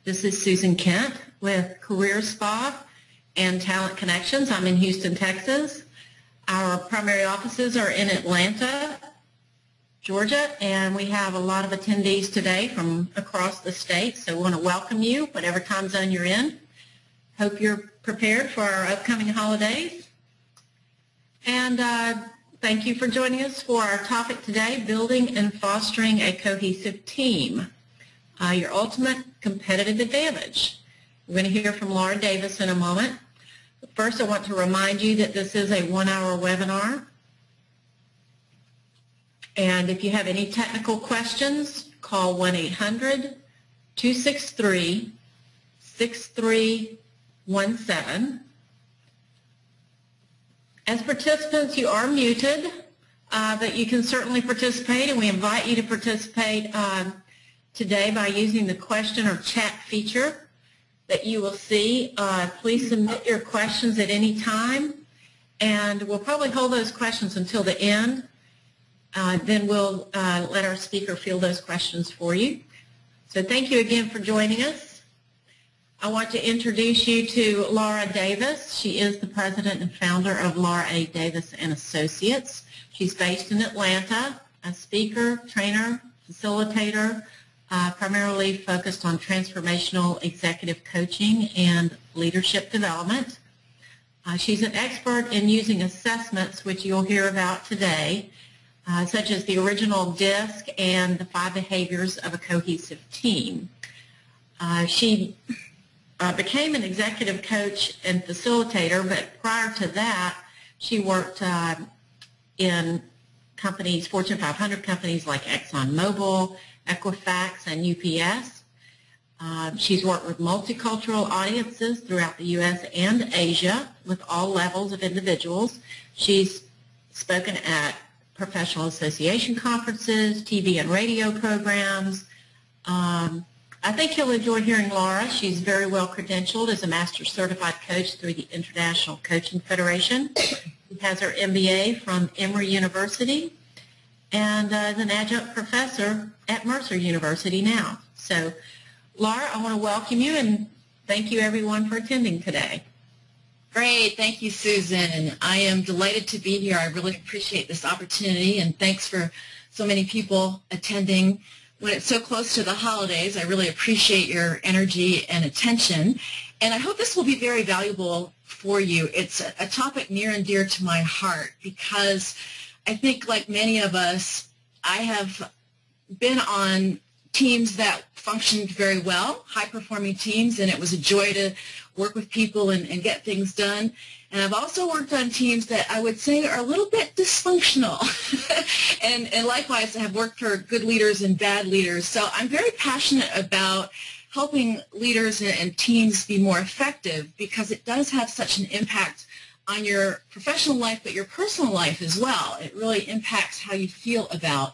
This is Susan Kent with Career Spa and Talent Connections. I'm in Houston, Texas. Our primary offices are in Atlanta, Georgia, and we have a lot of attendees today from across the state, so we want to welcome you, whatever time zone you're in. Hope you're prepared for our upcoming holidays. And thank you for joining us for our topic today, Building and Fostering a Cohesive Team, Your Ultimate Competitive Advantage. We're going to hear from Laura Davis in a moment. But first, I want to remind you that this is a one-hour webinar. And if you have any technical questions, call 1-800-263-6317. As participants, you are muted, but you can certainly participate, and we invite you to participate today by using the question or chat feature that you will see. Please submit your questions at any time, and we'll probably hold those questions until the end. Then we'll let our speaker field those questions for you. So thank you again for joining us. I want to introduce you to Laura Davis. She is the president and founder of Laura A. Davis and Associates. She's based in Atlanta, a speaker, trainer, facilitator, primarily focused on transformational executive coaching and leadership development. She's an expert in using assessments, which you'll hear about today, such as the original DISC and the 5 behaviors of a cohesive team. She became an executive coach and facilitator, but prior to that, she worked in companies, Fortune 500 companies like ExxonMobil, Equifax, and UPS. She's worked with multicultural audiences throughout the U.S. and Asia with all levels of individuals. She's spoken at professional association conferences, TV and radio programs. I think you'll enjoy hearing Laura. She's very well credentialed as a master certified coach through the International Coaching Federation. She has her MBA from Emory University and is an adjunct professor at Mercer University now. So, Laura, I want to welcome you and thank you everyone for attending today. Great. Thank you, Susan. I am delighted to be here. I really appreciate this opportunity, and thanks for so many people attending. When it's so close to the holidays, I really appreciate your energy and attention, and I hope this will be very valuable for you. It's a topic near and dear to my heart because I think, like many of us, I have been on teams that functioned very well, high-performing teams, and it was a joy to work with people and get things done. And I've also worked on teams that I would say are a little bit dysfunctional. and likewise, I have worked for good leaders and bad leaders. So I'm very passionate about helping leaders and teams be more effective because it does have such an impact on your professional life, but your personal life as well. It really impacts how you feel about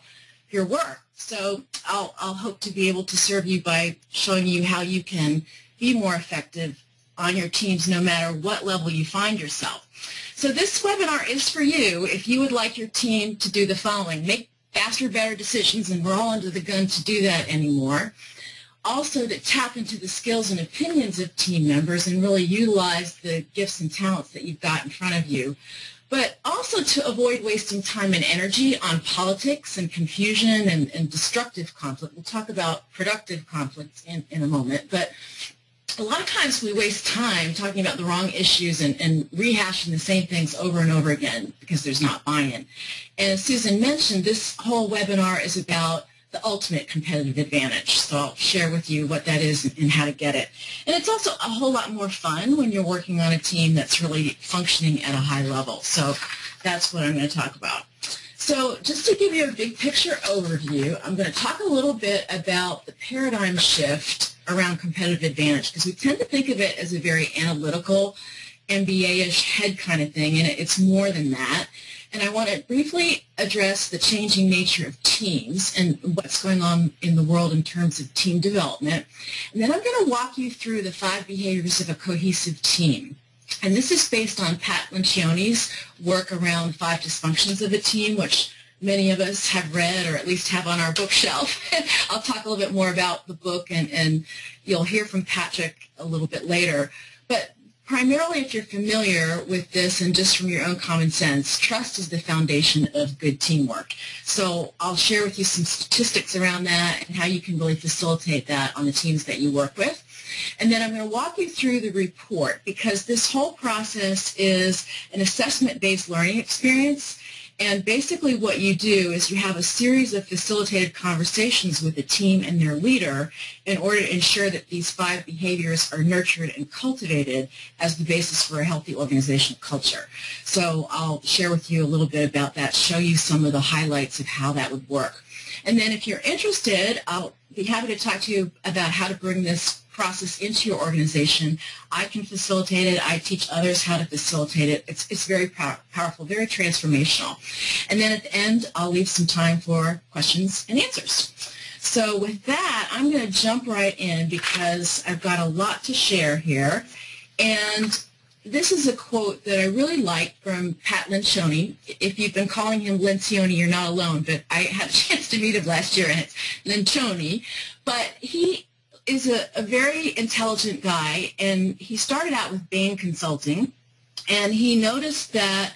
your work. So I'll hope to be able to serve you by showing you how you can be more effective on your teams no matter what level you find yourself. So this webinar is for you if you would like your team to do the following: make faster, better decisions, and we're all under the gun to do that anymore. Also to tap into the skills and opinions of team members and really utilize the gifts and talents that you've got in front of you. But also to avoid wasting time and energy on politics and confusion and destructive conflict. We'll talk about productive conflicts in a moment. But a lot of times we waste time talking about the wrong issues and rehashing the same things over and over again because there's not buy-in. And as Susan mentioned, this whole webinar is about the ultimate competitive advantage. So I'll share with you what that is and how to get it. And it's also a whole lot more fun when you're working on a team that's really functioning at a high level. So that's what I'm going to talk about. So just to give you a big picture overview, I'm going to talk a little bit about the paradigm shift around competitive advantage because we tend to think of it as a very analytical, MBA-ish head kind of thing, and it's more than that. And I want to briefly address the changing nature of teams and what's going on in the world in terms of team development. And then I'm going to walk you through the 5 behaviors of a cohesive team. And this is based on Pat Lencioni's work around 5 dysfunctions of a team, which many of us have read or at least have on our bookshelf. I'll talk a little bit more about the book, and you'll hear from Patrick a little bit later. But primarily, if you're familiar with this and just from your own common sense, trust is the foundation of good teamwork. So I'll share with you some statistics around that and how you can really facilitate that on the teams that you work with. And then I'm going to walk you through the report, because this whole process is an assessment-based learning experience. And basically what you do is you have a series of facilitated conversations with the team and their leader in order to ensure that these 5 behaviors are nurtured and cultivated as the basis for a healthy organizational culture. So I'll share with you a little bit about that, show you some of the highlights of how that would work. And then if you're interested, I'll be happy to talk to you about how to bring this process into your organization. I can facilitate it. I teach others how to facilitate it. It's very powerful, very transformational. And then at the end, I'll leave some time for questions and answers. So with that, I'm going to jump right in because I've got a lot to share here. And this is a quote that I really like from Pat Lencioni. If you've been calling him Lencioni, you're not alone, but I had a chance to meet him last year, and it's Lencioni. But he is a very intelligent guy, and he started out with Bain Consulting, and he noticed that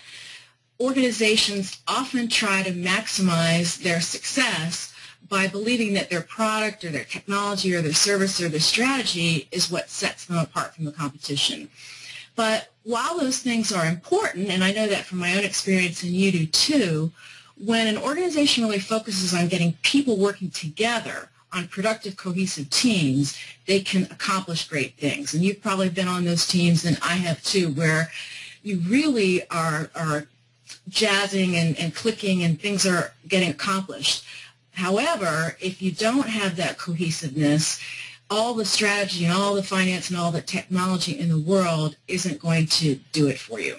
organizations often try to maximize their success by believing that their product or their technology or their service or their strategy is what sets them apart from the competition. But while those things are important, and I know that from my own experience and you do too, when an organization really focuses on getting people working together on productive, cohesive teams, they can accomplish great things. And you've probably been on those teams, and I have too, where you really are jazzing and clicking and things are getting accomplished. However, if you don't have that cohesiveness, all the strategy and all the finance and all the technology in the world isn't going to do it for you.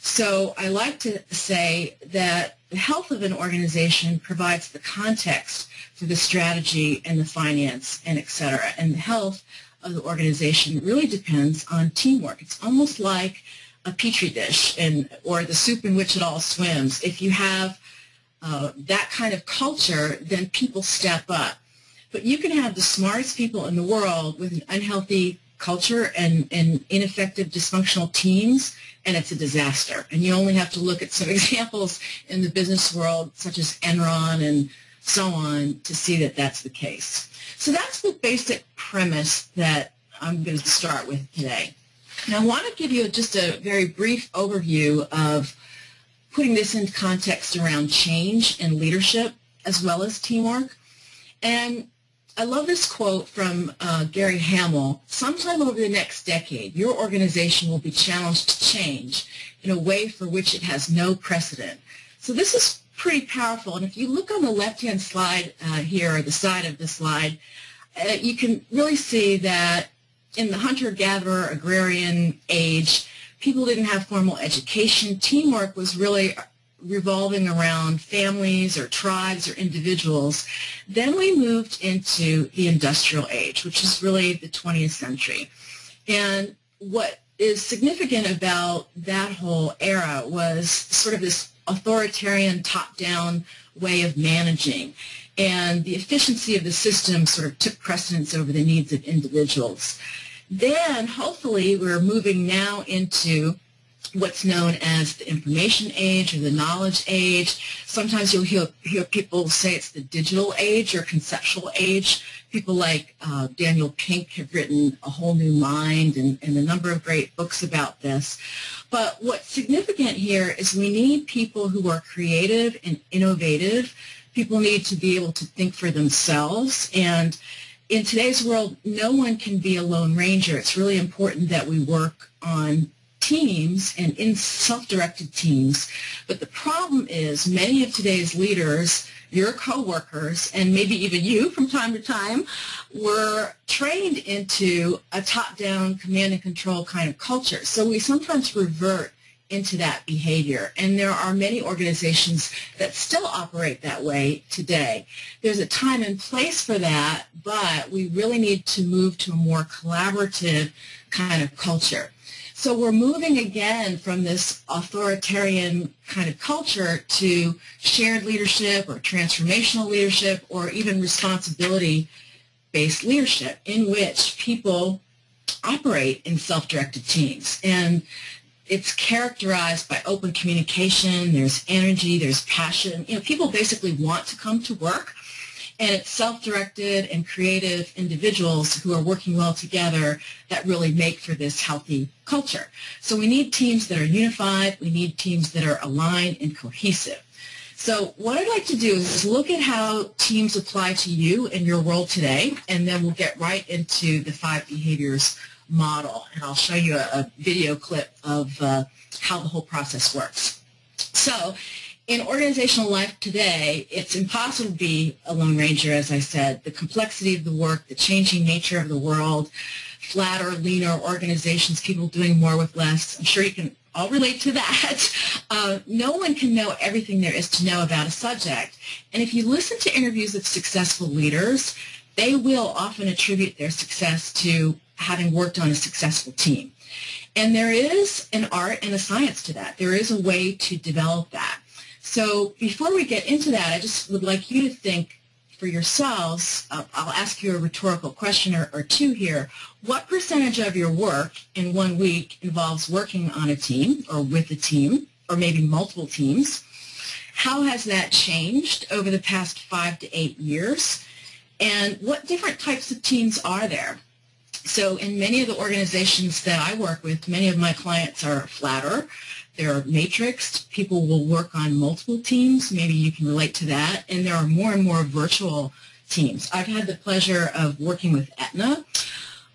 So I like to say that the health of an organization provides the context for the strategy and the finance and et cetera. And the health of the organization really depends on teamwork. It's almost like a petri dish or the soup in which it all swims. If you have that kind of culture, then people step up. But you can have the smartest people in the world with an unhealthy culture and ineffective, dysfunctional teams, and it's a disaster. And you only have to look at some examples in the business world, such as Enron and so on, to see that that's the case. So that's the basic premise that I'm going to start with today. And I want to give you just a very brief overview of putting this into context around change and leadership as well as teamwork. And I love this quote from Gary Hamel. Sometime over the next decade, your organization will be challenged to change in a way for which it has no precedent. So this is pretty powerful. And if you look on the left-hand slide here, or the side of the slide, you can really see that in the hunter-gatherer agrarian age, people didn't have formal education. Teamwork was really revolving around families or tribes or individuals. Then we moved into the industrial age, which is really the 20th century. And what is significant about that whole era was sort of this authoritarian top-down way of managing. And the efficiency of the system sort of took precedence over the needs of individuals. Then, hopefully, we're moving now into what's known as the information age or the knowledge age. Sometimes you'll hear people say it's the digital age or conceptual age. People like Daniel Pink have written A Whole New Mind and a number of great books about this. But what's significant here is we need people who are creative and innovative. People need to be able to think for themselves. And in today's world, no one can be a lone ranger. It's really important that we work on teams and in self-directed teams. But the problem is many of today's leaders, your coworkers, and maybe even you from time to time, were trained into a top-down command and control kind of culture. So we sometimes revert into that behavior. And there are many organizations that still operate that way today. There's a time and place for that, but we really need to move to a more collaborative kind of culture. So we're moving again from this authoritarian kind of culture to shared leadership or transformational leadership or even responsibility-based leadership in which people operate in self-directed teams. And it's characterized by open communication, there's energy, there's passion. You know, people basically want to come to work, and it's self-directed and creative individuals who are working well together that really make for this healthy culture. So we need teams that are unified, we need teams that are aligned and cohesive. So what I'd like to do is look at how teams apply to you in your role today, and then we'll get right into the 5 behaviors model, and I'll show you a video clip of how the whole process works. So in organizational life today, it's impossible to be a Lone Ranger, as I said. The complexity of the work, the changing nature of the world, flatter, leaner organizations, people doing more with less. I'm sure you can all relate to that. No one can know everything there is to know about a subject. And if you listen to interviews of successful leaders, they will often attribute their success to having worked on a successful team. And there is an art and a science to that. There is a way to develop that. So before we get into that, I just would like you to think for yourselves. I'll ask you a rhetorical question or two here. What percentage of your work in 1 week involves working on a team or with a team or maybe multiple teams? How has that changed over the past 5 to 8 years? And what different types of teams are there? So in many of the organizations that I work with, many of my clients are flatter. They're matrixed. People will work on multiple teams. Maybe you can relate to that. And there are more and more virtual teams. I've had the pleasure of working with Aetna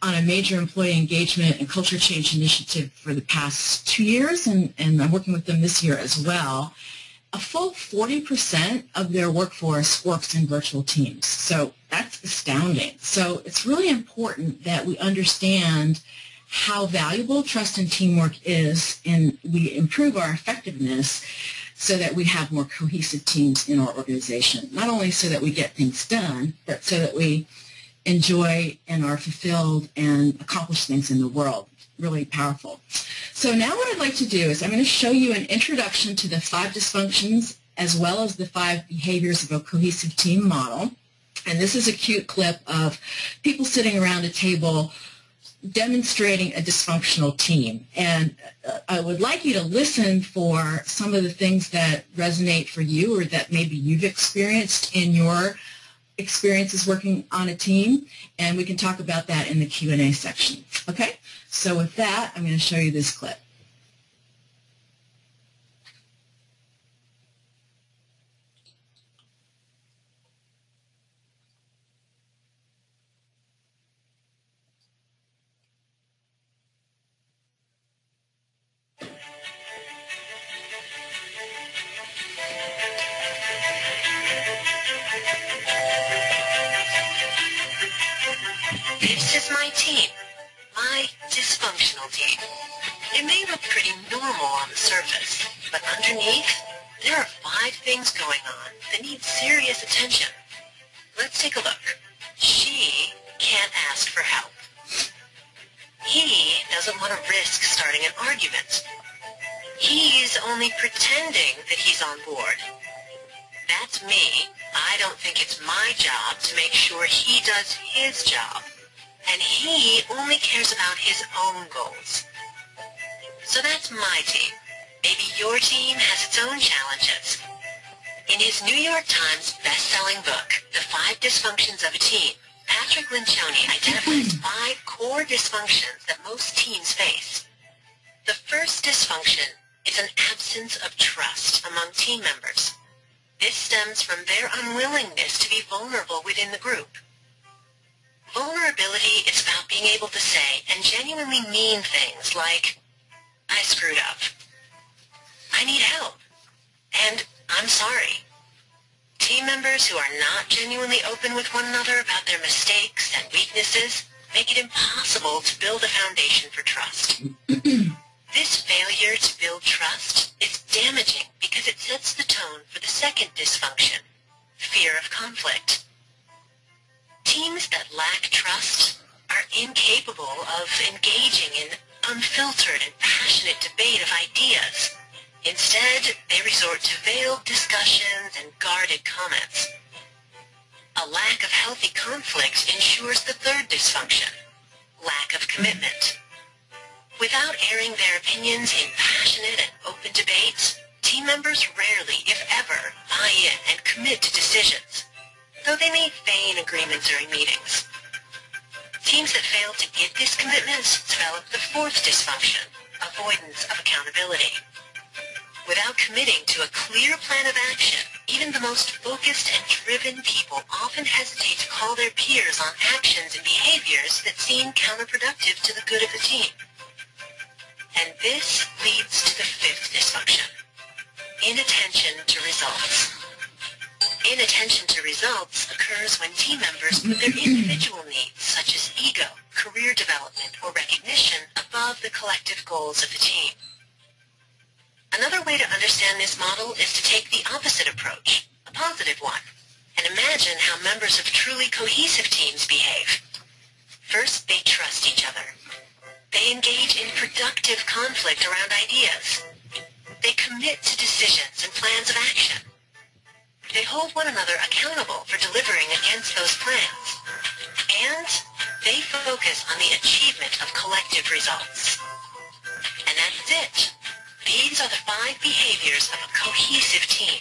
on a major employee engagement and culture change initiative for the past 2 years, and I'm working with them this year as well. A full 40% of their workforce works in virtual teams. So that's astounding. So it's really important that we understand how valuable trust and teamwork is, and we improve our effectiveness so that we have more cohesive teams in our organization. Not only so that we get things done, but so that we enjoy and are fulfilled and accomplish things in the world. Really powerful. So now what I'd like to do is I'm going to show you an introduction to the 5 dysfunctions as well as the 5 behaviors of a cohesive team model. And this is a cute clip of people sitting around a table demonstrating a dysfunctional team. And I would like you to listen for some of the things that resonate for you or that maybe you've experienced in your experiences working on a team, and we can talk about that in the Q&A section. Okay? So with that, I'm going to show you this clip. This is my team, my dysfunctional team. It may look pretty normal on the surface, but underneath, there are 5 things going on that need serious attention. Let's take a look. She can't ask for help. He doesn't want to risk starting an argument. He's only pretending that he's on board. That's me. I don't think it's my job to make sure he does his job. And he only cares about his own goals. So that's my team. Maybe your team has its own challenges. In his New York Times best-selling book, The 5 Dysfunctions of a Team, Patrick Lencioni identifies 5 core dysfunctions that most teams face. The first dysfunction is an absence of trust among team members. This stems from their unwillingness to be vulnerable within the group. Vulnerability is about being able to say and genuinely mean things like, I screwed up, I need help, and I'm sorry. Team members who are not genuinely open with one another about their mistakes and weaknesses make it impossible to build a foundation for trust. This failure to build trust is damaging because it sets the tone for the second dysfunction, fear of conflict. Teams that lack trust are incapable of engaging in unfiltered and passionate debate of ideas. Instead, they resort to veiled discussions and guarded comments. A lack of healthy conflict ensures the third dysfunction, lack of commitment. Without airing their opinions in passionate and open debates, team members rarely, if ever, buy in and commit to decisions, though they may feign agreement during meetings. Teams that fail to get this commitment develop the fourth dysfunction, avoidance of accountability. Without committing to a clear plan of action, even the most focused and driven people often hesitate to call their peers on actions and behaviors that seem counterproductive to the good of the team. And this leads to the fifth dysfunction, inattention to results. Inattention to results occurs when team members put their individual needs, such as ego, career development, or recognition, above the collective goals of the team. Another way to understand this model is to take the opposite approach, a positive one, and imagine how members of truly cohesive teams behave. First, they trust each other. They engage in productive conflict around ideas. They commit to decisions and plans of action. They hold one another accountable for delivering against those plans. And they focus on the achievement of collective results. And that's it. These are the 5 behaviors of a cohesive team.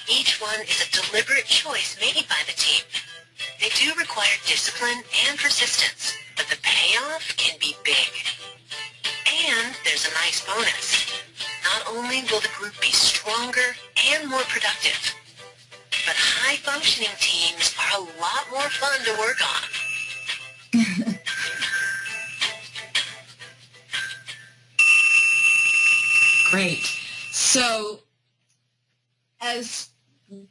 Each one is a deliberate choice made by the team. They do require discipline and persistence, but the payoff can be big. And there's a nice bonus. Not only will the group be stronger and more productive, but high-functioning teams are a lot more fun to work on. Great. So, as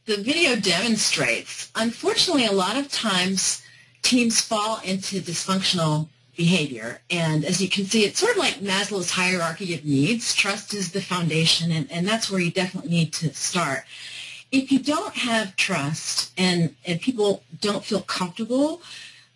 the video demonstrates, unfortunately, a lot of times teams fall into dysfunctional behavior. And as you can see, it's sort of like Maslow's hierarchy of needs. Trust is the foundation, and that's where you definitely need to start. If you don't have trust and people don't feel comfortable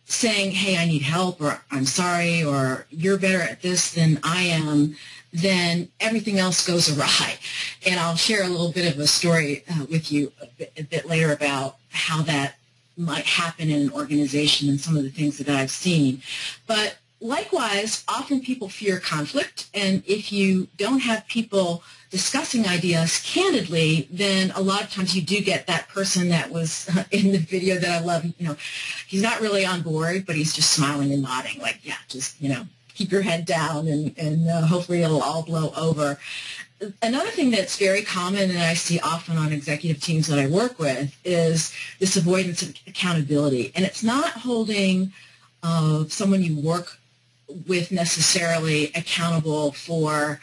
saying, hey, I need help, or I'm sorry, or you're better at this than I am, then everything else goes awry. And I'll share a little bit of a story with you a bit later about how that might happen in an organization and some of the things that I've seen. But likewise, often people fear conflict, and if you don't have people discussing ideas candidly, then a lot of times you do get that person that was in the video that I love, he's not really on board, but he's just smiling and nodding, like, yeah, just, keep your head down and hopefully it'll all blow over. Another thing that's very common and I see often on executive teams that I work with is this avoidance of accountability. And it's not holding someone you work with necessarily accountable for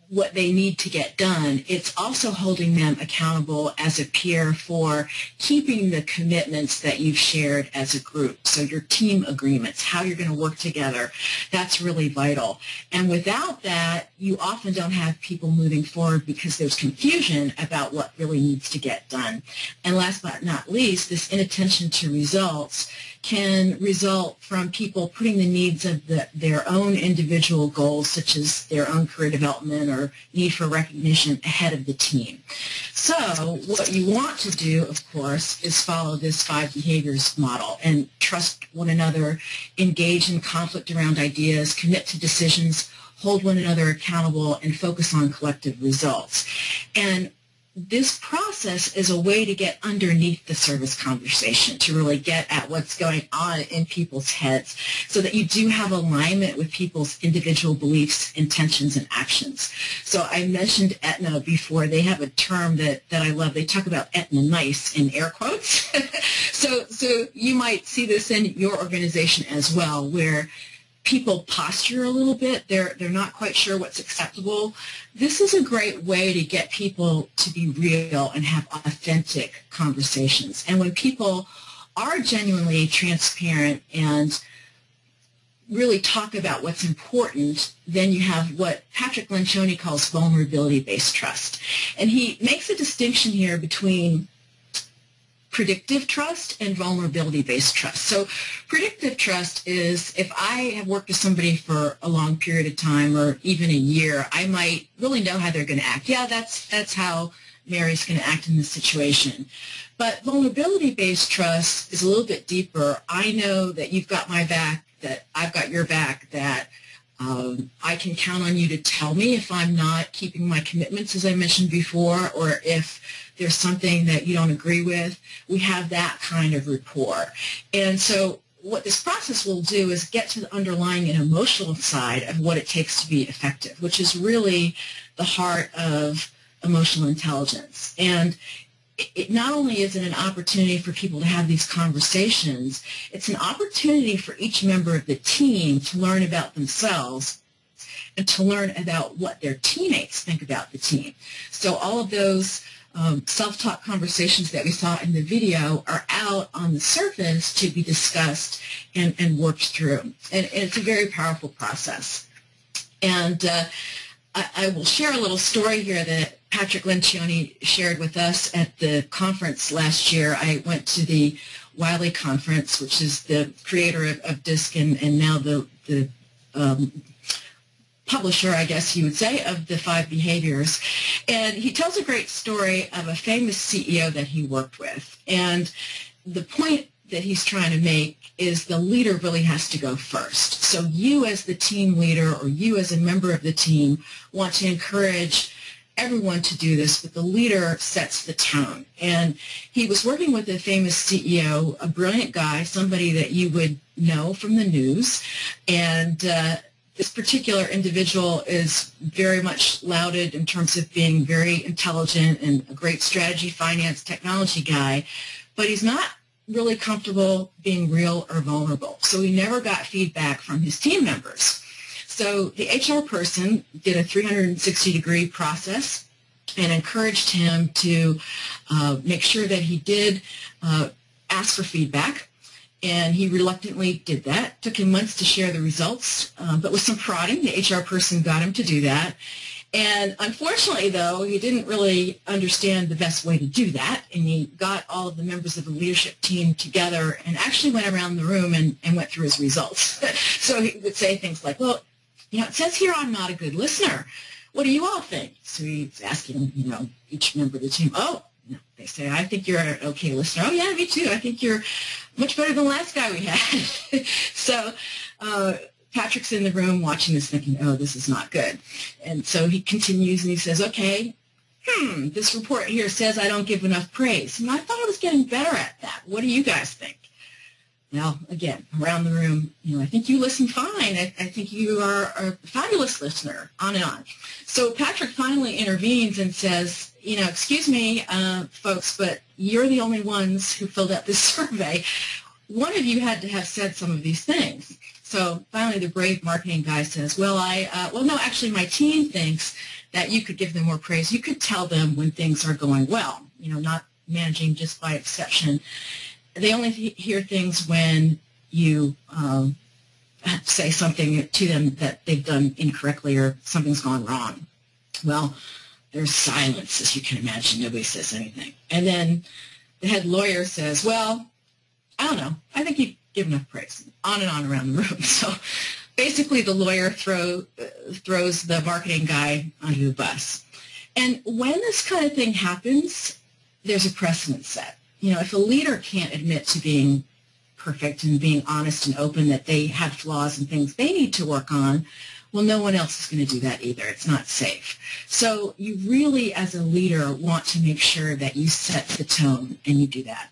what they need to get done. It's also holding them accountable as a peer for keeping the commitments that you've shared as a group. So your team agreements, how you're going to work together, that's really vital. And without that, you often don't have people moving forward because there's confusion about what really needs to get done. And last but not least, this inattention to results can result from people putting the needs of their own individual goals, such as their own career development or need for recognition, ahead of the team. So what you want to do, of course, is follow this 5 behaviors model and trust one another, engage in conflict around ideas, commit to decisions, hold one another accountable, and focus on collective results. And this process is a way to get underneath the service conversation, to really get at what's going on in people's heads so that you do have alignment with people's individual beliefs, intentions, and actions. So I mentioned Aetna before. They have a term that I love. They talk about Aetna nice in air quotes. So you might see this in your organization as well, where people posture a little bit. They're not quite sure what's acceptable. This is a great way to get people to be real and have authentic conversations. And when people are genuinely transparent and really talk about what's important, then you have what Patrick Lencioni calls vulnerability-based trust. And he makes a distinction here between predictive trust and vulnerability-based trust. So predictive trust is if I have worked with somebody for a long period of time or even a year, I might really know how they're going to act. Yeah, that's how Mary's going to act in this situation. But vulnerability-based trust is a little bit deeper. I know that you've got my back, that I've got your back, that I can count on you to tell me if I'm not keeping my commitments, as I mentioned before, or if there's something that you don't agree with. We have that kind of rapport. And so what this process will do is get to the underlying and emotional side of what it takes to be effective, which is really the heart of emotional intelligence. And it not only is it an opportunity for people to have these conversations, it's an opportunity for each member of the team to learn about themselves and to learn about what their teammates think about the team. So all of those self-talk conversations that we saw in the video are out on the surface to be discussed and worked through. And it's a very powerful process. And I will share a little story here that Patrick Lencioni shared with us at the conference last year. I went to the Wiley Conference, which is the creator of DISC and now the publisher, I guess you would say, of the 5 behaviors. And he tells a great story of a famous CEO that he worked with. And the point that he's trying to make is the leader really has to go first. So you as the team leader or you as a member of the team want to encourage everyone to do this, but the leader sets the tone. And he was working with a famous CEO, a brilliant guy, somebody that you would know from the news. And this particular individual is very much lauded in terms of being very intelligent and a great strategy, finance, technology guy, but he's not really comfortable being real or vulnerable. So he never got feedback from his team members. So the HR person did a 360-degree process and encouraged him to make sure that he did ask for feedback. And he reluctantly did that. Took him months to share the results, but with some prodding, the HR person got him to do that. And unfortunately, though, he didn't really understand the best way to do that. And he got all of the members of the leadership team together and actually went around the room and went through his results. So he would say things like, well, it says here I'm not a good listener. What do you all think? So he's asking, each member of the team, they say, I think you're an okay listener. Oh, yeah, me too. I think you're much better than the last guy we had. So Patrick's in the room watching this thinking, oh, this is not good. And so he continues and he says, okay, this report here says I don't give enough praise. And I thought I was getting better at that. What do you guys think? Well, again, around the room, I think you listen fine. I think you are a fabulous listener, on and on. So Patrick finally intervenes and says, excuse me, folks, but you're the only ones who filled out this survey. One of you had to have said some of these things. So finally the brave marketing guy says, well, no, actually my team thinks that you could give them more praise. You could tell them when things are going well, not managing just by exception. They only hear things when you say something to them that they've done incorrectly or something's gone wrong. Well, there's silence, as you can imagine. Nobody says anything. And then the head lawyer says, well, I don't know. I think you give enough praise. On and on around the room. So basically the lawyer throws the marketing guy under the bus. And when this kind of thing happens, there's a precedent set. If a leader can't admit to being perfect and being honest and open that they have flaws and things they need to work on, well, no one else is going to do that either. It's not safe. So you really, as a leader, want to make sure that you set the tone and you do that.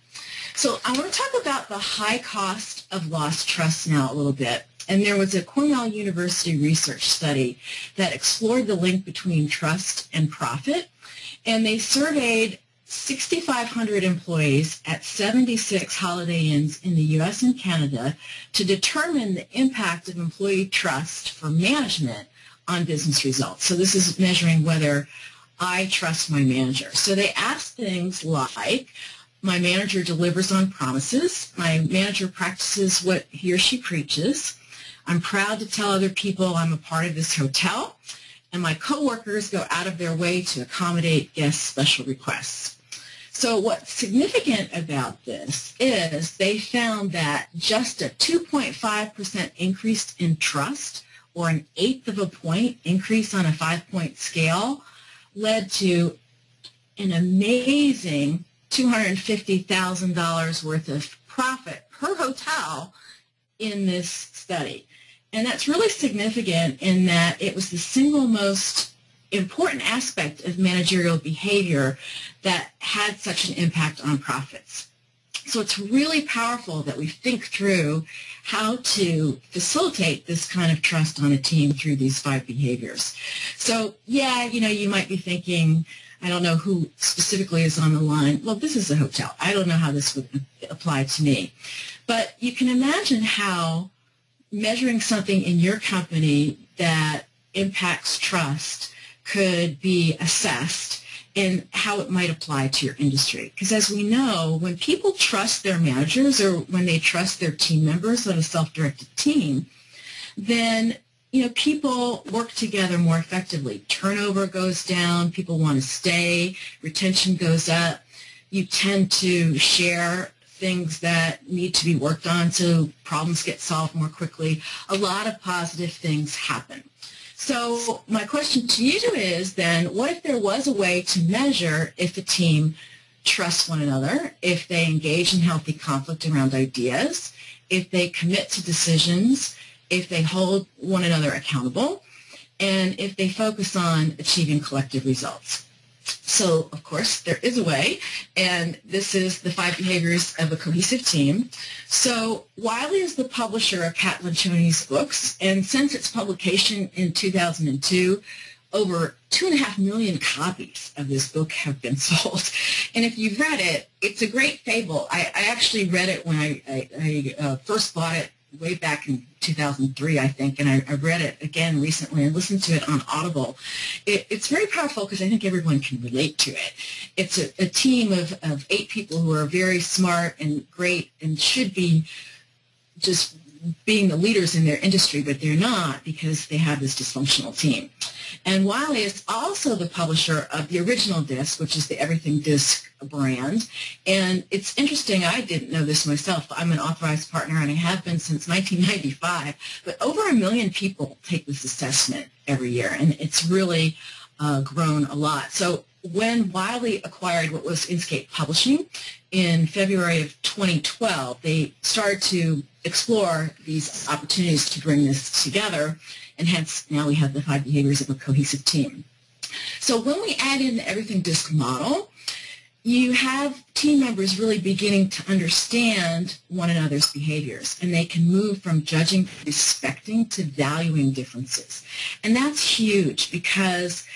So I want to talk about the high cost of lost trust now a little bit. And there was a Cornell University research study that explored the link between trust and profit. And they surveyed 6,500 employees at 76 Holiday Inns in the U.S. and Canada to determine the impact of employee trust for management on business results. So this is measuring whether I trust my manager. So they asked things like, my manager delivers on promises, my manager practices what he or she preaches, I'm proud to tell other people I'm a part of this hotel, and my coworkers go out of their way to accommodate guests' special requests. So what's significant about this is they found that just a 2.5% increase in trust, or an eighth of a point increase on a 5-point scale, led to an amazing $250,000 worth of profit per hotel in this study. And that's really significant in that it was the single most important aspect of managerial behavior that had such an impact on profits. So it's really powerful that we think through how to facilitate this kind of trust on a team through these 5 behaviors. So yeah, you might be thinking, I don't know who specifically is on the line. Well, this is a hotel. I don't know how this would apply to me. But you can imagine how measuring something in your company that impacts trust could be assessed and how it might apply to your industry. Because as we know, when people trust their managers or when they trust their team members on a self-directed team, then people work together more effectively. Turnover goes down, people want to stay, retention goes up. You tend to share things that need to be worked on so problems get solved more quickly. A lot of positive things happen. So my question to you is then, what if there was a way to measure if a team trusts one another, if they engage in healthy conflict around ideas, if they commit to decisions, if they hold one another accountable, and if they focus on achieving collective results? So, of course, there is a way, and this is the 5 behaviors of a cohesive team. So Wiley is the publisher of Pat Lencioni's books, and since its publication in 2002, over 2.5 million copies of this book have been sold. And if you've read it, it's a great fable. I actually read it when I first bought it way back in 2003, I think, and I read it again recently and listened to it on Audible. It's very powerful because I think everyone can relate to it. It's a team of 8 people who are very smart and great and should be just being the leaders in their industry, but they're not because they have this dysfunctional team. And Wiley is also the publisher of the original disc, which is the Everything Disc brand. And it's interesting, I didn't know this myself. I'm an authorized partner, and I have been since 1995. But over 1 million people take this assessment every year, and it's really grown a lot. So when Wiley acquired what was Inkscape Publishing in February of 2012, they started to explore these opportunities to bring this together, and hence now we have the 5 behaviors of a cohesive team. So when we add in the Everything Disc model, you have team members really beginning to understand one another's behaviors, and they can move from judging, respecting, to valuing differences. And that's huge because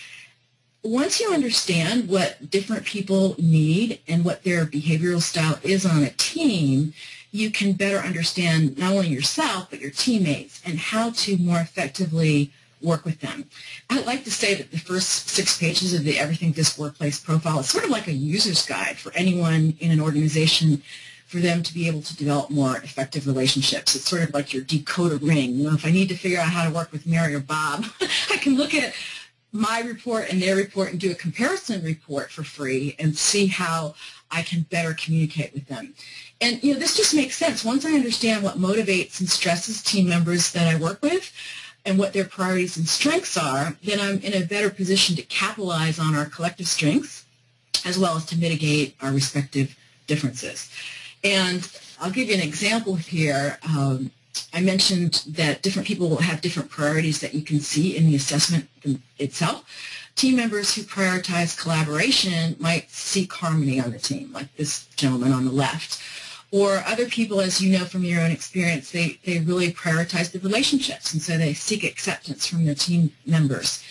once you understand what different people need and what their behavioral style is on a team, you can better understand not only yourself, but your teammates and how to more effectively work with them. I like to say that the first 6 pages of the Everything Disc Workplace Profile is sort of like a user's guide for anyone in an organization for them to be able to develop more effective relationships. It's sort of like your decoder ring. If I need to figure out how to work with Mary or Bob, I can look at my report and their report and do a comparison report for free and see how I can better communicate with them. And this just makes sense. Once I understand what motivates and stresses team members that I work with and what their priorities and strengths are, then I'm in a better position to capitalize on our collective strengths as well as to mitigate our respective differences. And I'll give you an example here. I mentioned that different people will have different priorities that you can see in the assessment itself. Team members who prioritize collaboration might seek harmony on the team, like this gentleman on the left. Or other people, as you know from your own experience, they really prioritize the relationships, and so they seek acceptance from their team members.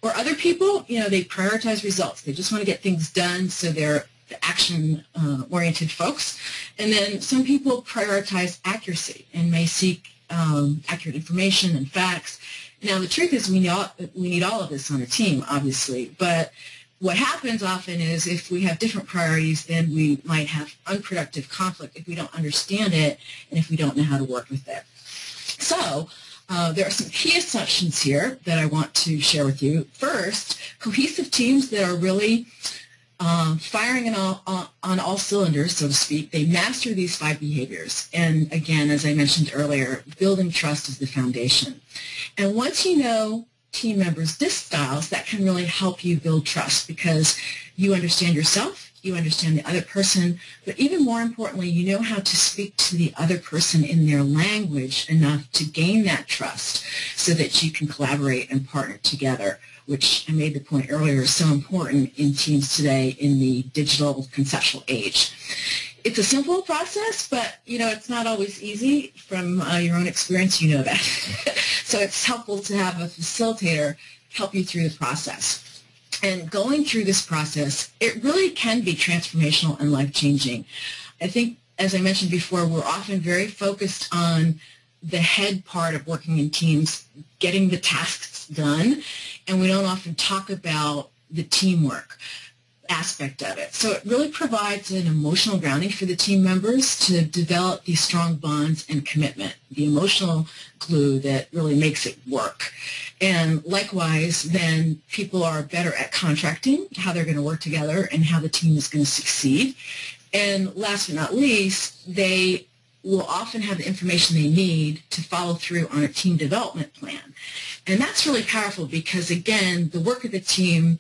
Or other people, they prioritize results. They just want to get things done, so they're action-oriented folks. And then some people prioritize accuracy and may seek accurate information and facts. Now, the truth is we need all of this on a team, obviously, but what happens often is if we have different priorities, then we might have unproductive conflict if we don't understand it and if we don't know how to work with it. So There are some key assumptions here that I want to share with you. First, cohesive teams that are really firing on all cylinders, so to speak, they master these 5 behaviors. And again, as I mentioned earlier, building trust is the foundation. And once you know team members' DISC styles, that can really help you build trust because you understand yourself, you understand the other person, but even more importantly, you know how to speak to the other person in their language enough to gain that trust so that you can collaborate and partner together, which I made the point earlier is so important in teams today in the digital conceptual age. It's a simple process, but it's not always easy. From your own experience, you know that. So it's helpful to have a facilitator help you through the process. And going through this process, it really can be transformational and life-changing. I think, as I mentioned before, we're often very focused on the head part of working in teams, getting the tasks done, and we don't often talk about the teamwork aspect of it. So it really provides an emotional grounding for the team members to develop these strong bonds and commitment, the emotional glue that really makes it work. And likewise, then people are better at contracting, how they're going to work together and how the team is going to succeed. And last but not least, they will often have the information they need to follow through on a team development plan. And that's really powerful because, again, the work of the team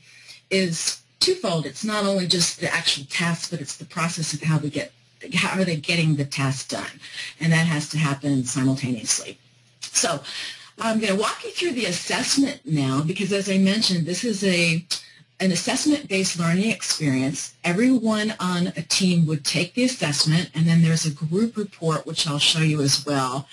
is twofold. It's not only just the actual task, but it's the process of how are they getting the task done. And that has to happen simultaneously. So I'm going to walk you through the assessment now because, as I mentioned, this is an assessment-based learning experience. Everyone on a team would take the assessment, and then there's a group report, which I'll show you as well.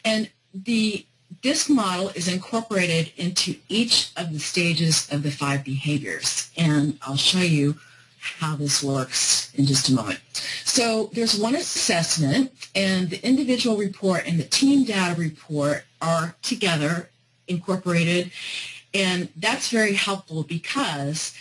And the DISC model is incorporated into each of the stages of the 5 behaviors, and I'll show you how this works in just a moment. So there's one assessment, and the individual report and the team data report are together incorporated, and that's very helpful because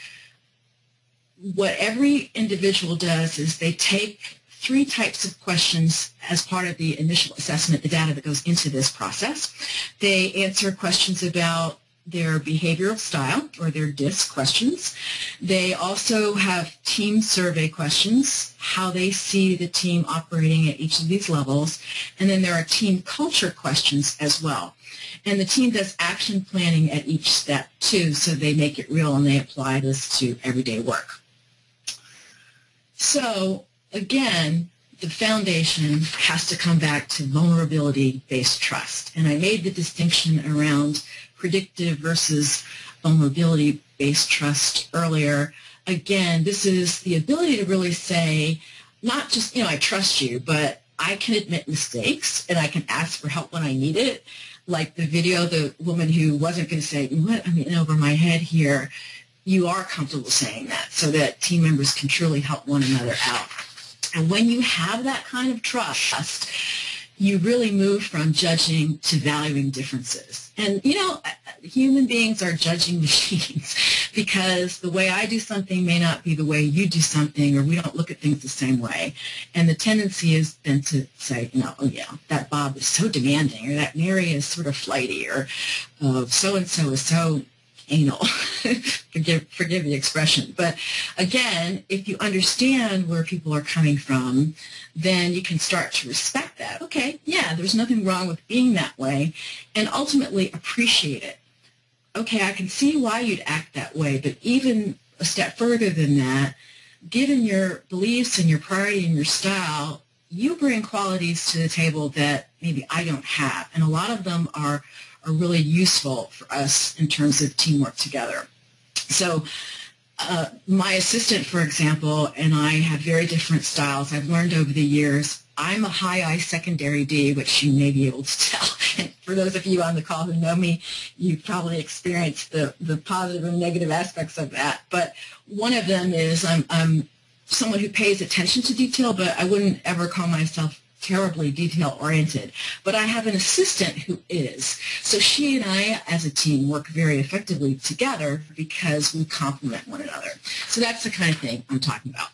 what every individual does is they take 3 types of questions as part of the initial assessment, the data that goes into this process. They answer questions about their behavioral style, or their DISC questions. They also have team survey questions, how they see the team operating at each of these levels. And then there are team culture questions as well. And the team does action planning at each step too, so they make it real and they apply this to everyday work. So again, the foundation has to come back to vulnerability-based trust. And I made the distinction around predictive versus vulnerability-based trust earlier. Again, this is the ability to really say, not just, I trust you, but I can admit mistakes and I can ask for help when I need it. Like the video, the woman who wasn't going to say, what, I'm in over my head here. You are comfortable saying that so that team members can truly help one another out. And when you have that kind of trust, you really move from judging to valuing differences. And, human beings are judging machines because the way I do something may not be the way you do something, or we don't look at things the same way. And the tendency is then to say, oh yeah, that Bob is so demanding, or that Mary is sort of flighty, or so-and-so is so anal. forgive the expression. But again, if you understand where people are coming from, then you can start to respect that. Okay, yeah, there's nothing wrong with being that way, and ultimately appreciate it. Okay, I can see why you'd act that way, but even a step further than that, given your beliefs and your priority and your style, you bring qualities to the table that maybe I don't have, and a lot of them are really useful for us in terms of teamwork together. So my assistant, for example, and I have very different styles. I've learned over the years. I'm a high I secondary D, which you may be able to tell. And for those of you on the call who know me, you've probably experienced the positive and negative aspects of that. But one of them is I'm someone who pays attention to detail, but I wouldn't ever call myself terribly detail-oriented. But I have an assistant who is. So she and I, as a team, work very effectively together because we complement one another. So that's the kind of thing I'm talking about.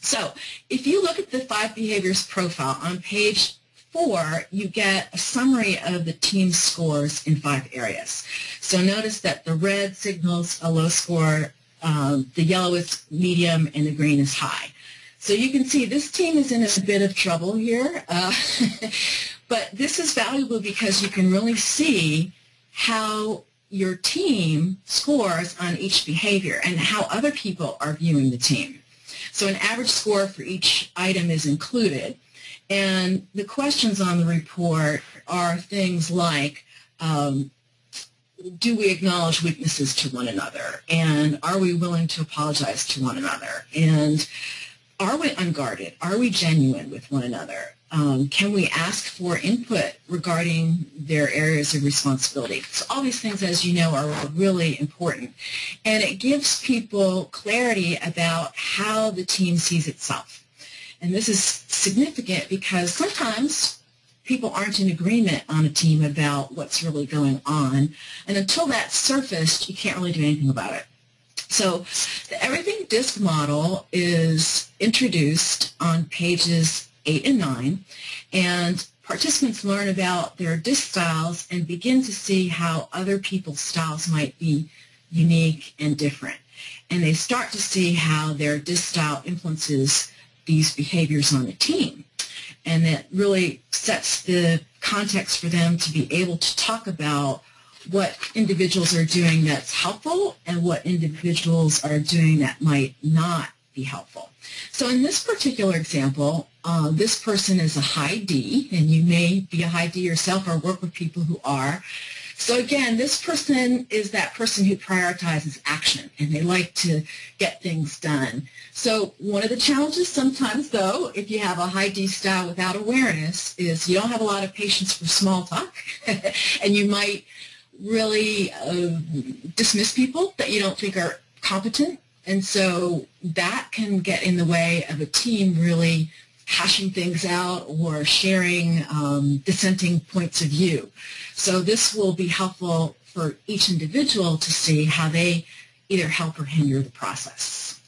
So if you look at the 5 behaviors profile on page 4, you get a summary of the team's scores in 5 areas. So notice that the red signals a low score, the yellow is medium, and the green is high. So you can see this team is in a bit of trouble here, but this is valuable because you can really see how your team scores on each behavior and how other people are viewing the team. So an average score for each item is included, and the questions on the report are things like, do we acknowledge weaknesses to one another, and are we willing to apologize to one another, and are we unguarded, are we genuine with one another, can we ask for input regarding their areas of responsibility. So all these things, as you know, are really important, and it gives people clarity about how the team sees itself. And this is significant because sometimes people aren't in agreement on a team about what's really going on, and until that's surfaced, you can't really do anything about it. So the Everything DISC model is introduced on pages 8 and 9, and participants learn about their DISC styles and begin to see how other people's styles might be unique and different. And they start to see how their DISC style influences these behaviors on a team. And that really sets the context for them to be able to talk about what individuals are doing that's helpful and what individuals are doing that might not be helpful. So in this particular example, this person is a high D, and you may be a high D yourself or work with people who are. So again, this person is that person who prioritizes action, and they like to get things done. So one of the challenges sometimes, though, if you have a high D style without awareness, is you don't have a lot of patience for small talk, and you might really dismiss people that you don't think are competent. And so that can get in the way of a team really hashing things out or sharing dissenting points of view. So this will be helpful for each individual to see how they either help or hinder the process.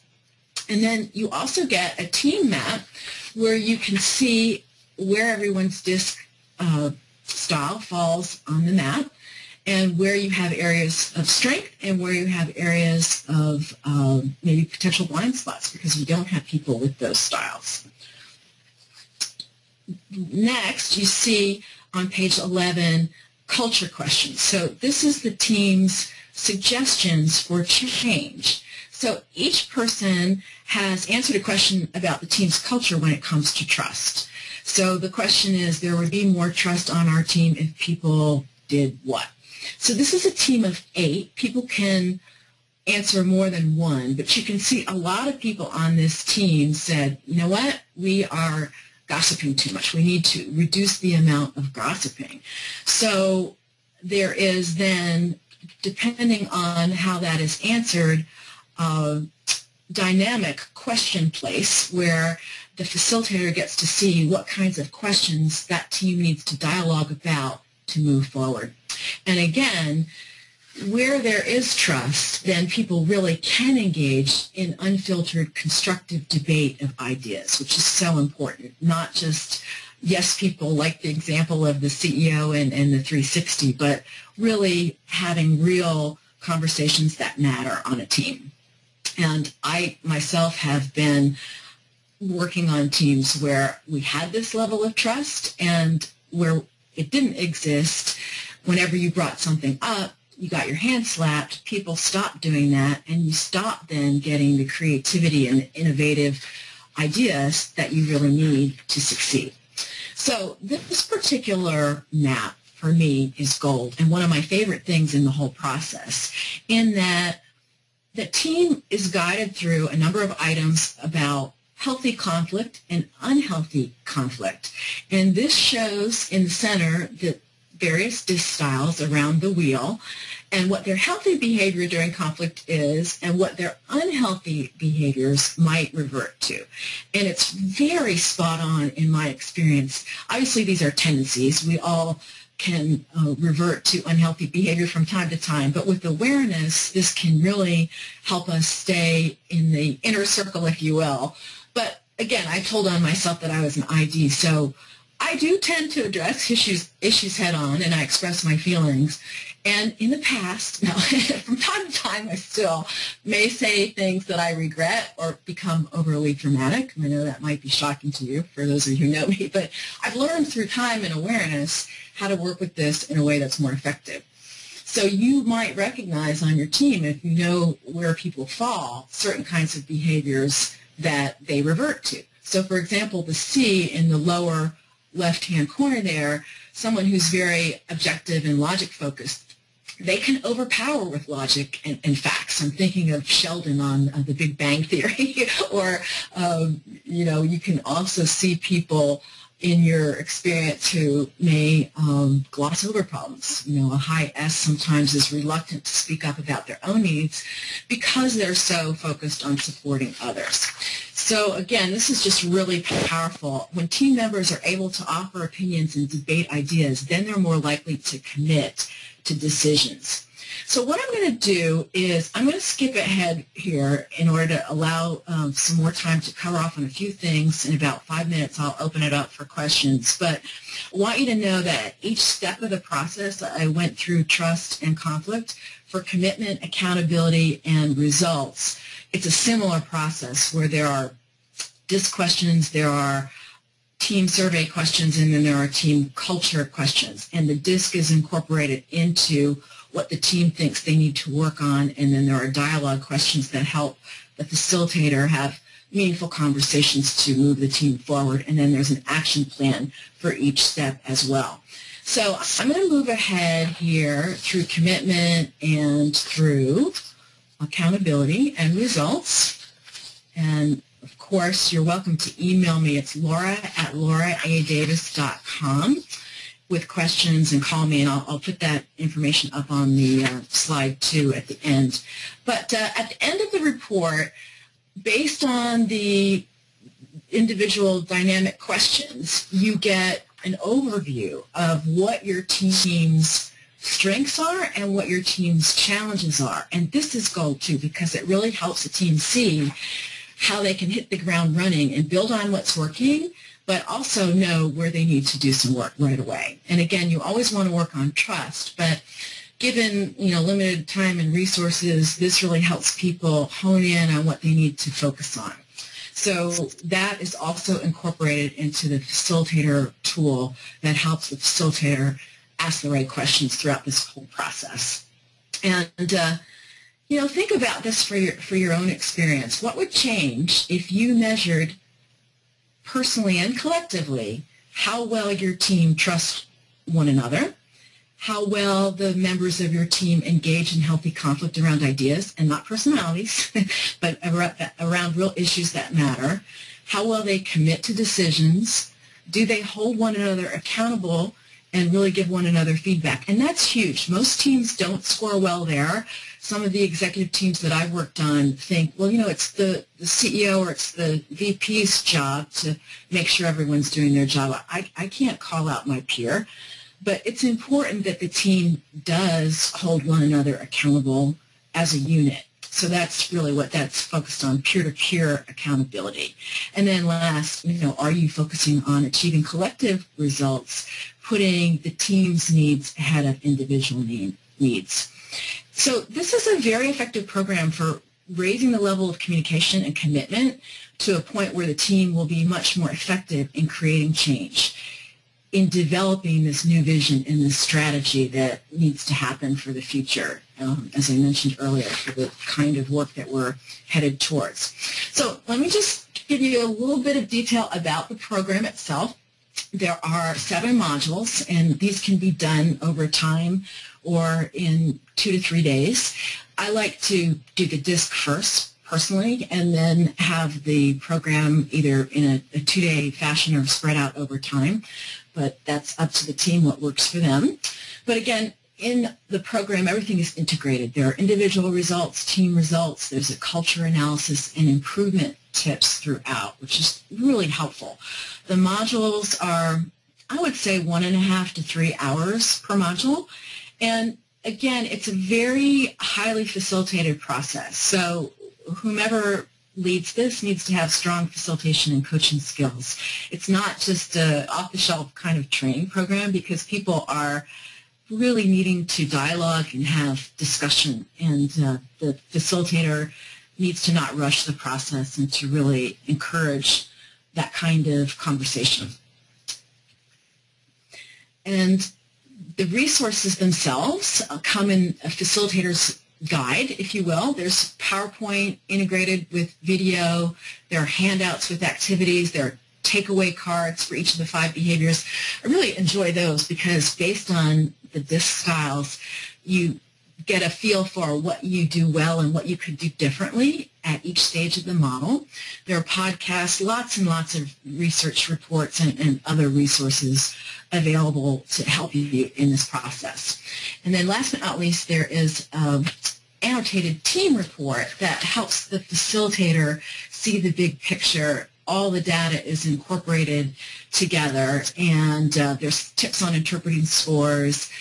And then you also get a team map where you can see where everyone's DISC style falls on the map, and where you have areas of strength and where you have areas of maybe potential blind spots because you don't have people with those styles. Next, you see on page 11 culture questions. So this is the team's suggestions for change. So each person has answered a question about the team's culture when it comes to trust. So the question is, there would be more trust on our team if people did what? So this is a team of 8. People can answer more than one, but you can see a lot of people on this team said, you know what, we are gossiping too much. We need to reduce the amount of gossiping. So there is then, depending on how that is answered, dynamic question place where the facilitator gets to see what kinds of questions that team needs to dialogue about to move forward. And again, where there is trust, then people really can engage in unfiltered, constructive debate of ideas, which is so important. Not just yes people, like the example of the CEO and the 360, but really having real conversations that matter on a team. And I myself have been working on teams where we had this level of trust, and where it didn't exist, whenever you brought something up, you got your hand slapped, people stopped doing that, and you stopped then getting the creativity and innovative ideas that you really need to succeed. So this particular map for me is gold, and one of my favorite things in the whole process, in that the team is guided through a number of items about healthy conflict and unhealthy conflict. And this shows in the center the various DISC styles around the wheel, and what their healthy behavior during conflict is and what their unhealthy behaviors might revert to. And it's very spot on in my experience. Obviously, these are tendencies. We all can revert to unhealthy behavior from time to time, but with awareness, this can really help us stay in the inner circle, if you will. But again, I told on myself that I was an ID, so I do tend to address issues head on, and I express my feelings. And in the past, now, from time to time, I still may say things that I regret or become overly dramatic. I know that might be shocking to you, for those of you who know me, but I've learned through time and awareness how to work with this in a way that's more effective. So you might recognize on your team, if you know where people fall, certain kinds of behaviors that they revert to. So for example, the C in the lower left-hand corner there, someone who's very objective and logic-focused, they can overpower with logic and facts. I'm thinking of Sheldon on The Big Bang Theory, or, you can also see people in your experience who may gloss over problems. A high S sometimes is reluctant to speak up about their own needs because they're so focused on supporting others. So again, this is just really powerful. When team members are able to offer opinions and debate ideas, then they're more likely to commit to decisions. So what I'm going to do is I'm going to skip ahead here in order to allow some more time to cover off on a few things. In about 5 minutes, I'll open it up for questions. But I want you to know that at each step of the process, I went through trust and conflict. For commitment, accountability, and results, it's a similar process where there are DISC questions, there are team survey questions, and then there are team culture questions. And the DISC is incorporated into what the team thinks they need to work on, and then there are dialogue questions that help the facilitator have meaningful conversations to move the team forward, and then there's an action plan for each step as well. So I'm going to move ahead here through commitment and through accountability and results. And of course, you're welcome to email me. It's laura@lauraadavis.com with questions, and call me, and I'll put that information up on the slide too at the end. But at the end of the report, based on the individual dynamic questions, you get an overview of what your team's strengths are and what your team's challenges are. And this is gold too, because it really helps the team see how they can hit the ground running and build on what's working, but also know where they need to do some work right away. And again, you always want to work on trust, but given limited time and resources, this really helps people hone in on what they need to focus on. So that is also incorporated into the facilitator tool that helps the facilitator ask the right questions throughout this whole process. And think about this for your own experience. What would change if you measured personally and collectively how well your team trusts one another, how well the members of your team engage in healthy conflict around ideas, and not personalities, but around real issues that matter, how well they commit to decisions, do they hold one another accountable and really give one another feedback? And that's huge. Most teams don't score well there. Some of the executive teams that I've worked on think, well, it's the CEO or it's the VP's job to make sure everyone's doing their job. I can't call out my peer, but it's important that the team does hold one another accountable as a unit. So that's really what that's focused on, peer-to-peer accountability. And then last, are you focusing on achieving collective results, putting the team's needs ahead of individual needs? So this is a very effective program for raising the level of communication and commitment to a point where the team will be much more effective in creating change, in developing this new vision and this strategy that needs to happen for the future, as I mentioned earlier, for the kind of work that we're headed towards. So let me just give you a little bit of detail about the program itself. There are 7 modules, and these can be done over time or in 2 to 3 days. I like to do the DISC first, personally, and then have the program either in a 2-day fashion or spread out over time. But that's up to the team what works for them. But again, in the program, everything is integrated. There are individual results, team results, there's a culture analysis and improvement tips throughout, which is really helpful. The modules are, I would say, 1.5 to 3 hours per module. And again, it's a very highly facilitated process. So whomever leads this needs to have strong facilitation and coaching skills. It's not just a off-the-shelf kind of training program, because people are really needing to dialogue and have discussion, and the facilitator needs to not rush the process and to really encourage that kind of conversation. And the resources themselves come in a facilitator's guide, if you will. There's PowerPoint integrated with video. There are handouts with activities. There are takeaway cards for each of the 5 behaviors. I really enjoy those because based on the DISC styles, you get a feel for what you do well and what you could do differently at each stage of the model. There are podcasts, lots and lots of research reports and other resources available to help you in this process. And then last but not least, there is an annotated team report that helps the facilitator see the big picture. All the data is incorporated together, and there's tips on interpreting scores,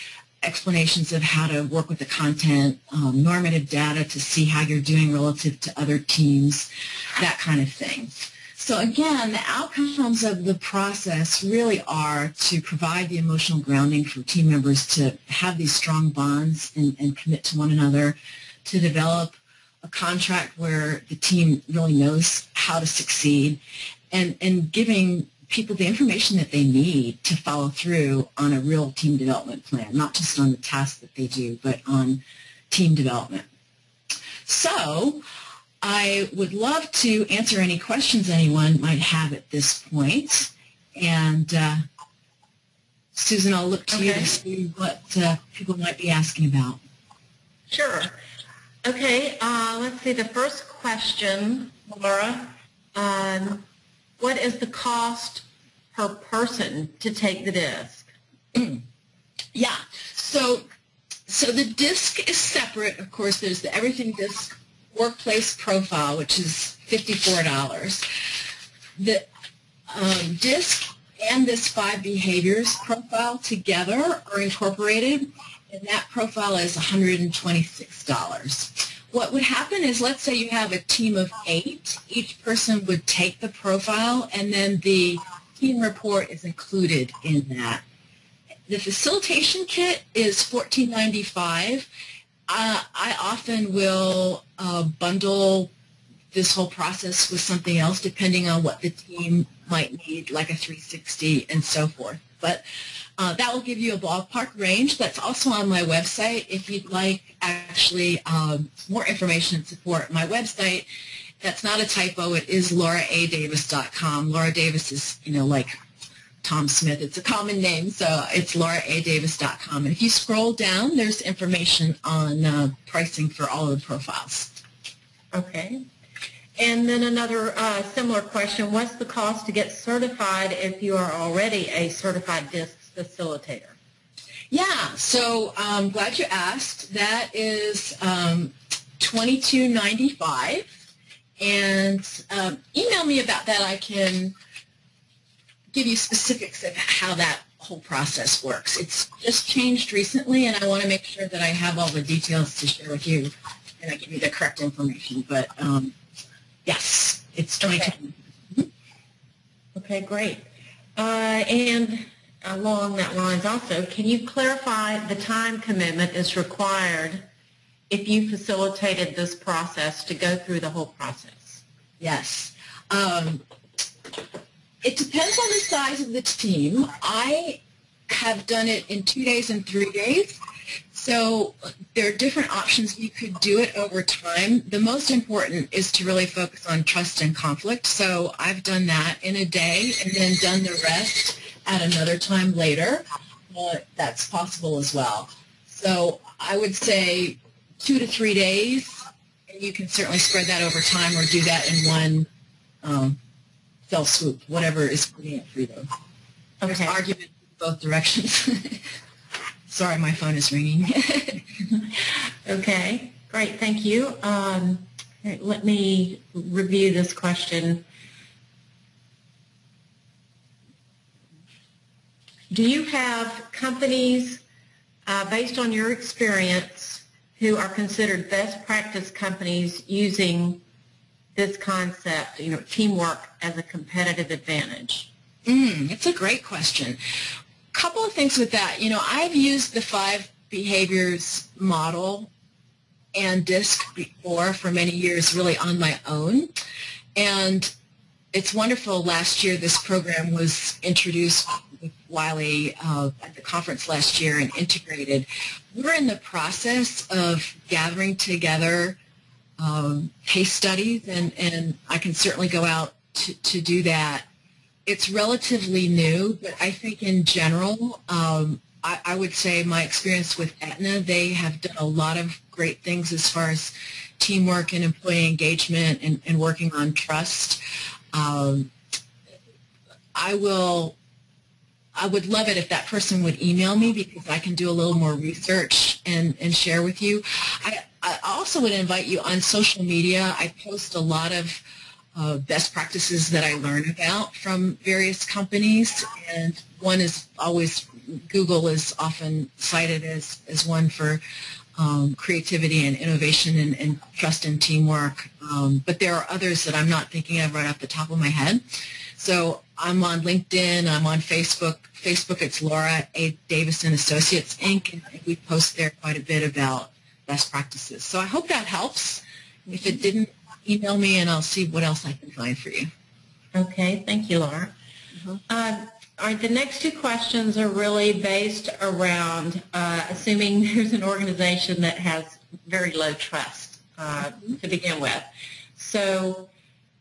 explanations of how to work with the content, normative data to see how you're doing relative to other teams, that kind of thing. So again, the outcomes of the process really are to provide the emotional grounding for team members to have these strong bonds and commit to one another, to develop a contract where the team really knows how to succeed, and giving people the information that they need to follow through on a real team development plan, not just on the tasks that they do, but on team development. So I would love to answer any questions anyone might have at this point. And Susan, I'll look to you to see what people might be asking about. Sure. Okay, let's see. The first question, Laura, what is the cost per person to take the DISC? Yeah, so the DISC is separate. Of course, there's the Everything DISC Workplace Profile, which is $54. The DISC and this 5 behaviors profile together are incorporated, and that profile is $126. What would happen is, let's say you have a team of 8. Each person would take the profile, and then the team report is included in that. The facilitation kit is $14.95. I often will bundle this whole process with something else, depending on what the team might need, like a 360 and so forth. But that will give you a ballpark range. That's also on my website. If you'd like actually more information and support, my website, that's not a typo. It is lauraadavis.com. Laura Davis is, like Tom Smith. It's a common name, so it's lauraadavis.com. And if you scroll down, there's information on pricing for all of the profiles. Okay. And then another similar question, what's the cost to get certified if you are already a certified DISC facilitator? Yeah, so I'm glad you asked. That is $22.95. And email me about that. I can give you specifics of how that whole process works. It's just changed recently, and I want to make sure that I have all the details to share with you, and I give you the correct information. But yes, it's 22. Okay, great. And along that lines also, can you clarify the time commitment that's required if you facilitated this process to go through the whole process? Yes. It depends on the size of the team. I have done it in 2 days and 3 days. So there are different options. You could do it over time. The most important is to really focus on trust and conflict. So I've done that in a day and then done the rest at another time later. That's possible as well. So I would say 2 to 3 days, and you can certainly spread that over time or do that in one fell swoop, whatever is convenient for you. There's argument in both directions. Sorry, my phone is ringing. Okay, great, thank you. Let me review this question. Do you have companies, based on your experience, who are considered best practice companies using this concept, teamwork as a competitive advantage? It's a great question. Couple of things with that. I've used the 5 behaviors model and DISC before for many years, really on my own. And it's wonderful. Last year, this program was introduced with Wiley at the conference last year and integrated. We're in the process of gathering together case studies, and I can certainly go out to do that. It's relatively new, but I think in general, I would say my experience with Aetna, they have done a lot of great things as far as teamwork and employee engagement and working on trust. I would love it if that person would email me, because I can do a little more research and share with you. I also would invite you on social media. I post a lot of best practices that I learn about from various companies, and one is always, Google is often cited as one for creativity and innovation and trust and teamwork, but there are others that I'm not thinking of right off the top of my head. So I'm on LinkedIn, I'm on Facebook. Facebook, it's Laura A. Davison Associates, Inc., and we post there quite a bit about best practices. So I hope that helps. If it didn't, email me and I'll see what else I can find for you. Okay, thank you, Laura. All right, the next 2 questions are really based around assuming there's an organization that has very low trust to begin with. So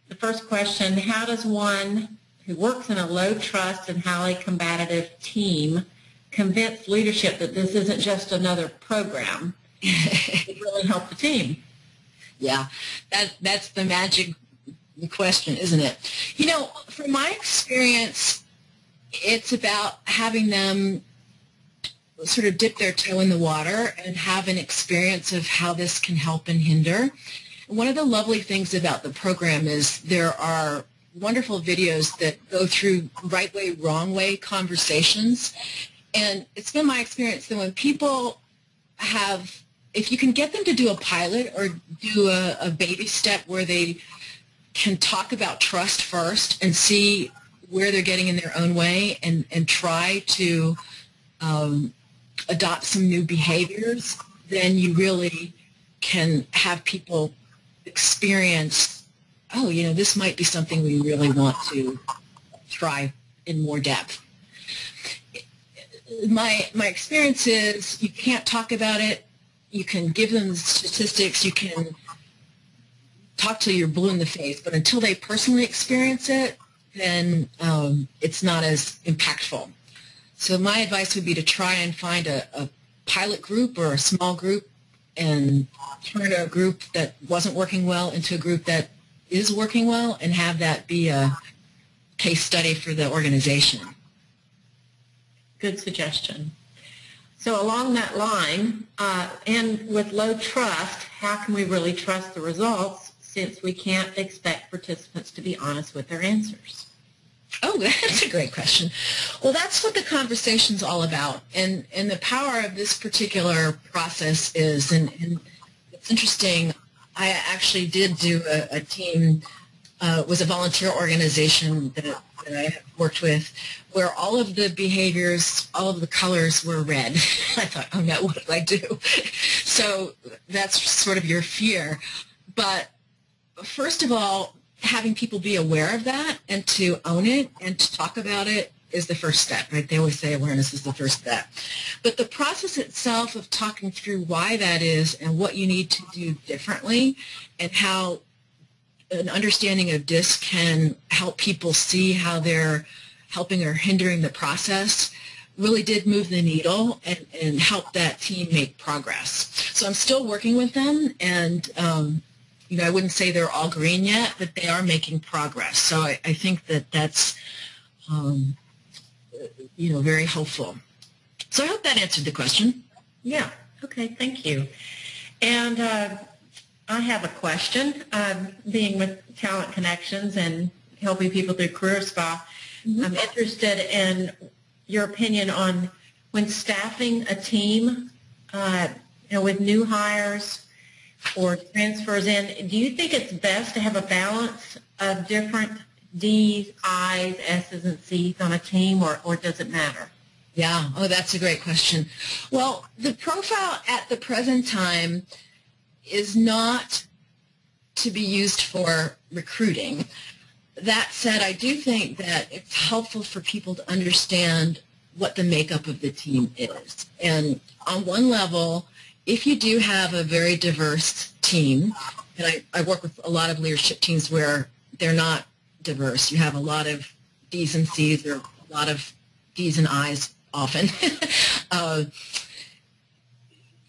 the first question, how does one who works in a low trust and highly combative team convince leadership that this isn't just another program? It really help the team. Yeah, that's the magic question, isn't it? From my experience, it's about having them sort of dip their toe in the water and have an experience of how this can help and hinder. One of the lovely things about the program is there are wonderful videos that go through right way, wrong way conversations. And it's been my experience that when people have, if you can get them to do a pilot or do a baby step where they can talk about trust first and see where they're getting in their own way and try to adopt some new behaviors, then you really can have people experience, oh, this might be something we really want to try in more depth. My experience is you can't talk about it. You can give them the statistics. You can talk till you're blue in the face. But until they personally experience it, then it's not as impactful. So my advice would be to try and find a pilot group or a small group and turn a group that wasn't working well into a group that is working well and have that be a case study for the organization. Good suggestion. So along that line, and with low trust, how can we really trust the results since we can't expect participants to be honest with their answers? Oh, that's a great question. Well, that's what the conversation's all about. And the power of this particular process is, and it's interesting, I actually did do a team, was a volunteer organization that I have worked with, where all of the behaviors, all of the colors were red. I thought, oh no, what did I do? So that's sort of your fear. But first of all, having people be aware of that and to own it and to talk about it is the first step, right? They always say awareness is the first step. But the process itself of talking through why that is and what you need to do differently and how an understanding of DISC can help people see how they're helping or hindering the process really did move the needle and help that team make progress. So I'm still working with them, and I wouldn't say they're all green yet, but they are making progress. So I think that's very hopeful. So I hope that answered the question. Yeah. Okay. Thank you. And I have a question. Being with Talent Connections and helping people through Career Spa, I'm interested in your opinion on when staffing a team, with new hires, or transfers in, do you think it's best to have a balance of different D's, I's, S's, and C's on a team, or does it matter? Yeah, oh, that's a great question. Well, the profile at the present time is not to be used for recruiting. That said, I do think that it's helpful for people to understand what the makeup of the team is. And on one level, if you do have a very diverse team, and I work with a lot of leadership teams where they're not diverse. You have a lot of D's and C's, or a lot of D's and I's often.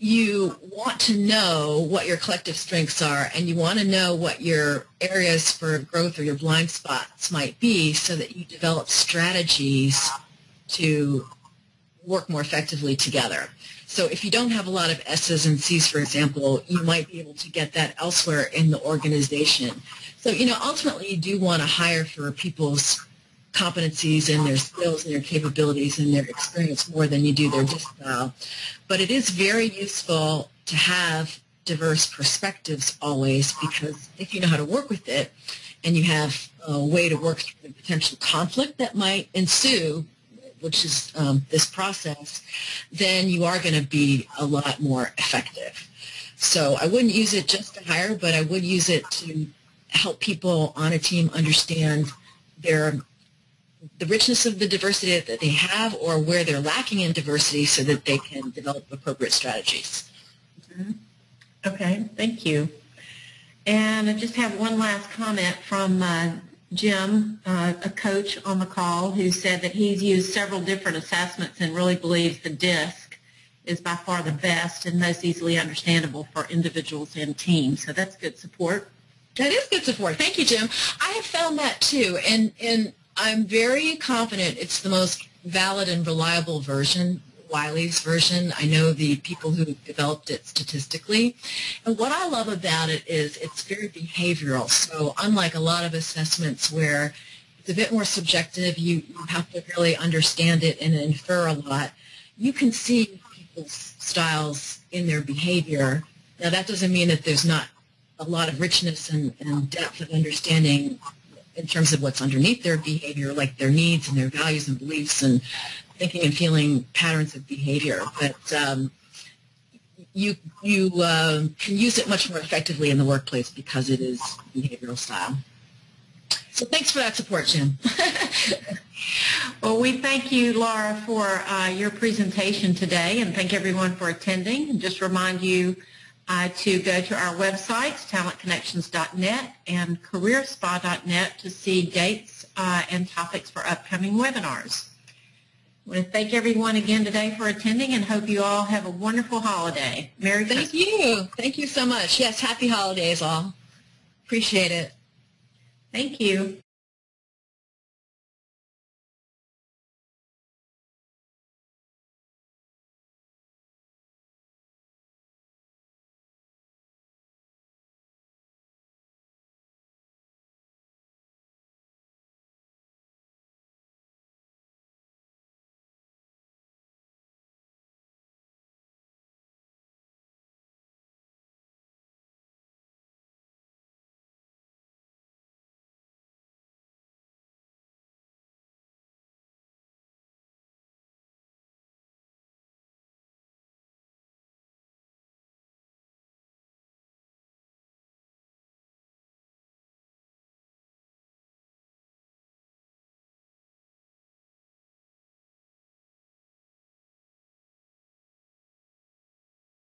You want to know what your collective strengths are, and you want to know what your areas for growth or your blind spots might be, so that you develop strategies to work more effectively together. So if you don't have a lot of S's and C's, for example, you might be able to get that elsewhere in the organization. So, ultimately you do want to hire for people's competencies and their skills and their capabilities and their experience more than you do their disc style. But it is very useful to have diverse perspectives always, because if you know how to work with it and you have a way to work through the potential conflict that might ensue, which is this process, then you are going to be a lot more effective. So I wouldn't use it just to hire, but I would use it to help people on a team understand the richness of the diversity that they have, or where they're lacking in diversity, so that they can develop appropriate strategies. Mm-hmm. Okay, thank you. And I just have one last comment from Jim, a coach on the call, who said that he's used several different assessments and really believes the DISC is by far the best and most easily understandable for individuals and teams. So that's good support. That is good support. Thank you, Jim. I have found that too, and I'm very confident it's the most valid and reliable version, Wiley's version. I know the people who developed it statistically. And what I love about it is it's very behavioral. So unlike a lot of assessments where it's a bit more subjective, you have to really understand it and infer a lot, you can see people's styles in their behavior. Now, that doesn't mean that there's not a lot of richness and depth of understanding in terms of what's underneath their behavior, like their needs and their values and beliefs and thinking and feeling patterns of behavior. But you can use it much more effectively in the workplace because it is behavioral style. So thanks for that support, Jim. Well, we thank you, Laura, for your presentation today, and thank everyone for attending. And just remind you to go to our websites, talentconnections.net and careerspa.net, to see dates and topics for upcoming webinars. I want to thank everyone again today for attending, and hope you all have a wonderful holiday. Merry Christmas. Thank you. Thank you so much. Yes, happy holidays all. Appreciate it. Thank you.